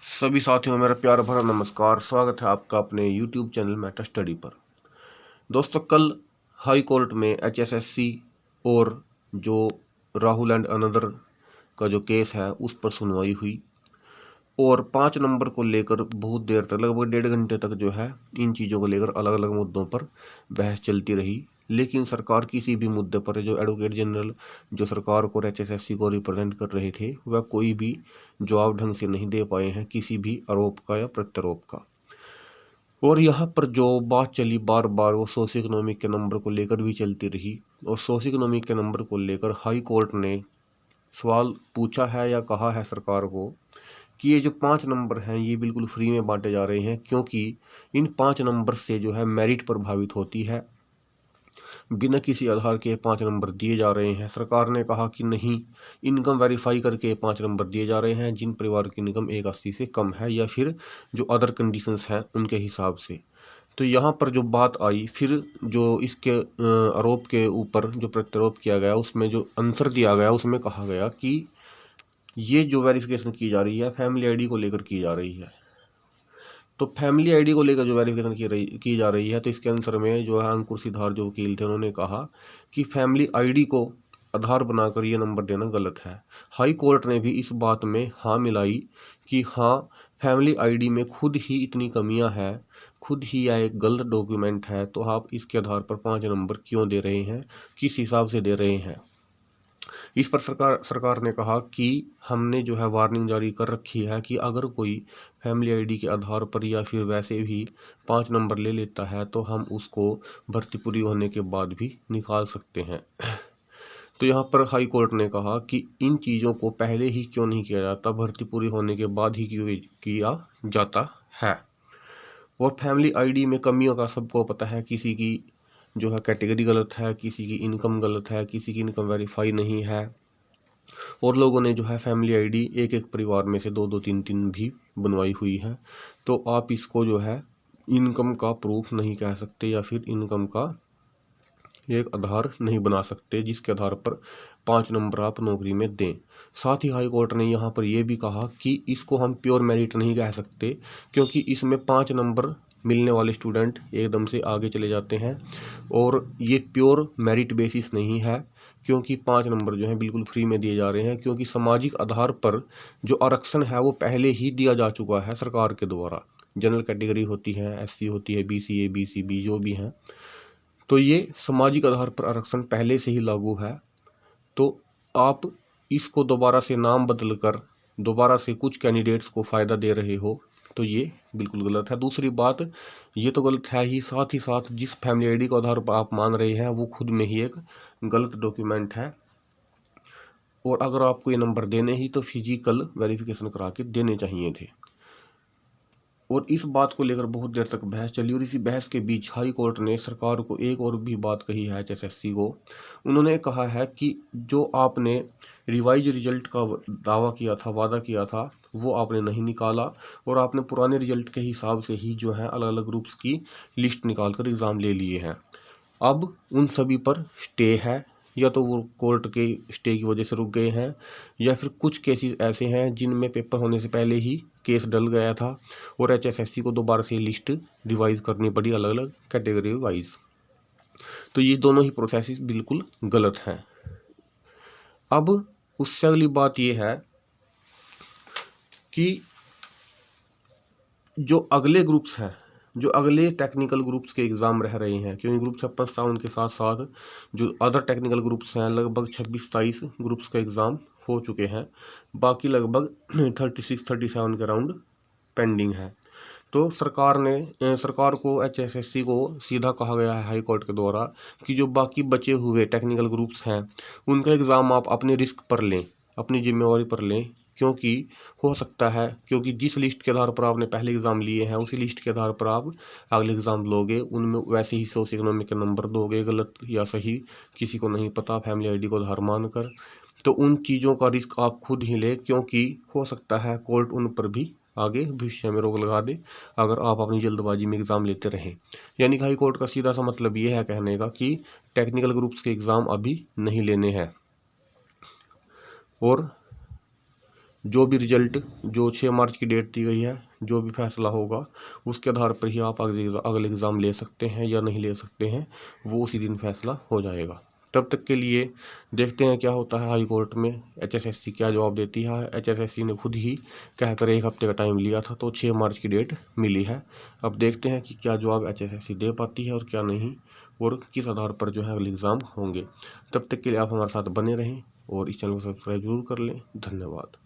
सभी साथियों मेरा प्यार भरा नमस्कार। स्वागत है आपका अपने YouTube चैनल मैटर स्टडी पर। दोस्तों, कल हाई कोर्ट में HSSC और जो राहुल एंड अनदर का जो केस है उस पर सुनवाई हुई और 5 नंबर को लेकर बहुत देर तक, लगभग 1.5 घंटे तक जो है इन चीज़ों को लेकर अलग अलग मुद्दों पर बहस चलती रही। लेकिन सरकार किसी भी मुद्दे पर, जो एडवोकेट जनरल जो सरकार को और HSSC को रिप्रेजेंट कर रहे थे, वह कोई भी जवाब ढंग से नहीं दे पाए हैं किसी भी आरोप का या प्रत्यारोप का। और यहाँ पर जो बात चली बार बार वो सोशियो इकोनॉमिक के नंबर को लेकर भी चलती रही और सोशियो इकोनॉमिक के नंबर को लेकर हाई कोर्ट ने सवाल पूछा है या कहा है सरकार को कि ये जो 5 नंबर हैं ये बिल्कुल फ्री में बांटे जा रहे हैं, क्योंकि इन 5 नंबर से जो है मेरिट प्रभावित होती है। बिना किसी आधार के 5 नंबर दिए जा रहे हैं। सरकार ने कहा कि नहीं, इनकम वेरीफाई करके 5 नंबर दिए जा रहे हैं जिन परिवार की इनकम 180 से कम है या फिर जो अदर कंडीशंस हैं उनके हिसाब से। तो यहाँ पर जो बात आई, फिर जो इसके आरोप के ऊपर जो प्रत्यारोप किया गया उसमें जो आंसर दिया गया उसमें कहा गया कि ये जो वेरिफिकेशन की जा रही है फैमिली आईडी को लेकर की जा रही है। तो फैमिली आईडी को लेकर जो वेरिफिकेशन की जा रही है, तो इसके आंसर में जो है अंकुर सिद्धार जो वकील थे उन्होंने कहा कि फैमिली आईडी को आधार बनाकर ये नंबर देना गलत है। हाई कोर्ट ने भी इस बात में हाँ मिलाई कि हाँ, फैमिली आईडी में खुद ही इतनी कमियां हैं, खुद ही यह एक गलत डॉक्यूमेंट है, तो आप इसके आधार पर 5 नंबर क्यों दे रहे हैं, किस हिसाब से दे रहे हैं। इस पर सरकार ने कहा कि हमने जो है वार्निंग जारी कर रखी है कि अगर कोई फैमिली आईडी के आधार पर या फिर वैसे भी 5 नंबर ले लेता है तो हम उसको भर्ती पूरी होने के बाद भी निकाल सकते हैं। तो यहाँ पर हाई कोर्ट ने कहा कि इन चीज़ों को पहले ही क्यों नहीं किया जाता, भर्ती पूरी होने के बाद ही क्यों किया जाता है। और फैमिली आईडी में कमियों का सबको पता है, किसी की जो है कैटेगरी गलत है, किसी की इनकम गलत है, किसी की इनकम वेरीफाई नहीं है और लोगों ने जो है फैमिली आईडी एक एक परिवार में से 2-2 3-3 भी बनवाई हुई है। तो आप इसको जो है इनकम का प्रूफ नहीं कह सकते या फिर इनकम का एक आधार नहीं बना सकते जिसके आधार पर 5 नंबर आप नौकरी में दें। साथ ही हाई कोर्ट ने यहाँ पर यह भी कहा कि इसको हम प्योर मेरिट नहीं कह सकते, क्योंकि इसमें 5 नंबर मिलने वाले स्टूडेंट एकदम से आगे चले जाते हैं और ये प्योर मेरिट बेसिस नहीं है, क्योंकि 5 नंबर जो है बिल्कुल फ्री में दिए जा रहे हैं, क्योंकि सामाजिक आधार पर जो आरक्षण है वो पहले ही दिया जा चुका है सरकार के द्वारा। जनरल कैटेगरी होती है, SC होती है, BCA BCB जो भी हैं, तो ये सामाजिक आधार पर आरक्षण पहले से ही लागू है। तो आप इसको दोबारा से नाम बदल कर दोबारा से कुछ कैंडिडेट्स को फ़ायदा दे रहे हो, तो ये बिल्कुल गलत है। दूसरी बात, ये तो गलत है ही साथ जिस फैमिली आईडी को आधार पर आप मान रहे हैं वो खुद में ही एक गलत डॉक्यूमेंट है और अगर आपको ये नंबर देने ही तो फिजिकल वेरिफिकेशन करा के देने चाहिए थे। और इस बात को लेकर बहुत देर तक बहस चली और इसी बहस के बीच हाई कोर्ट ने सरकार को एक और भी बात कही है, HSSC को। उन्होंने कहा है कि जो आपने रिवाइज रिजल्ट का दावा किया था, वादा किया था, वो आपने नहीं निकाला और आपने पुराने रिजल्ट के हिसाब से ही जो है अलग अलग ग्रुप्स की लिस्ट निकाल कर एग्ज़ाम ले लिए हैं। अब उन सभी पर स्टे है, या तो वो कोर्ट के स्टे की वजह से रुक गए हैं या फिर कुछ केसेस ऐसे हैं जिनमें पेपर होने से पहले ही केस डल गया था और HSSC को दोबारा से लिस्ट रिवाइज करनी पड़ी अलग अलग कैटेगरी वाइज। तो ये दोनों ही प्रोसेस बिल्कुल गलत हैं। अब उससे अगली बात ये है कि जो अगले ग्रुप्स हैं, जो अगले टेक्निकल ग्रुप्स के एग्ज़ाम रह रहे हैं, क्योंकि ग्रुप 56 था, उनके साथ साथ जो अदर टेक्निकल ग्रुप्स हैं लगभग 26-27 ग्रुप्स का एग्ज़ाम हो चुके हैं, बाकी लगभग 36-37 के राउंड पेंडिंग है। तो सरकार को HSSC को सीधा कहा गया है हाई कोर्ट के द्वारा कि जो बाकी बचे हुए टेक्निकल ग्रुप्स हैं उनका एग्ज़ाम आप अपने रिस्क पर लें, अपनी जिम्मेवारी पर लें, क्योंकि हो सकता है, क्योंकि जिस लिस्ट के आधार पर आपने पहले एग्ज़ाम लिए हैं उसी लिस्ट के आधार पर आप अगले एग्ज़ाम लोगे, उनमें वैसे ही सोशियो इकोनॉमिक के नंबर दोगे, गलत या सही किसी को नहीं पता, फैमिली आईडी को आधार मानकर। तो उन चीज़ों का रिस्क आप खुद ही लें, क्योंकि हो सकता है कोर्ट उन पर भी आगे भविष्य में रोक लगा दे अगर आप अपनी जल्दबाजी में एग्ज़ाम लेते रहें। यानी कि हाई कोर्ट का सीधा सा मतलब ये है कहने का कि टेक्निकल ग्रुप्स के एग्ज़ाम अभी नहीं लेने हैं। और जो भी रिजल्ट जो 6 मार्च की डेट दी गई है, जो भी फैसला होगा उसके आधार पर ही आप अगले एग्ज़ाम ले सकते हैं या नहीं ले सकते हैं, वो उसी दिन फैसला हो जाएगा। तब तक के लिए देखते हैं क्या होता है हाई कोर्ट में, HSSC क्या जवाब देती है। HSSC ने खुद ही कहकर 1 हफ्ते का टाइम लिया था, तो 6 मार्च की डेट मिली है। अब देखते हैं कि क्या जवाब HSSC दे पाती है और क्या नहीं, और किस आधार पर जो है अगले एग्ज़ाम होंगे। तब तक के लिए आप हमारे साथ बने रहें और इस चैनल को सब्सक्राइब जरूर कर लें। धन्यवाद।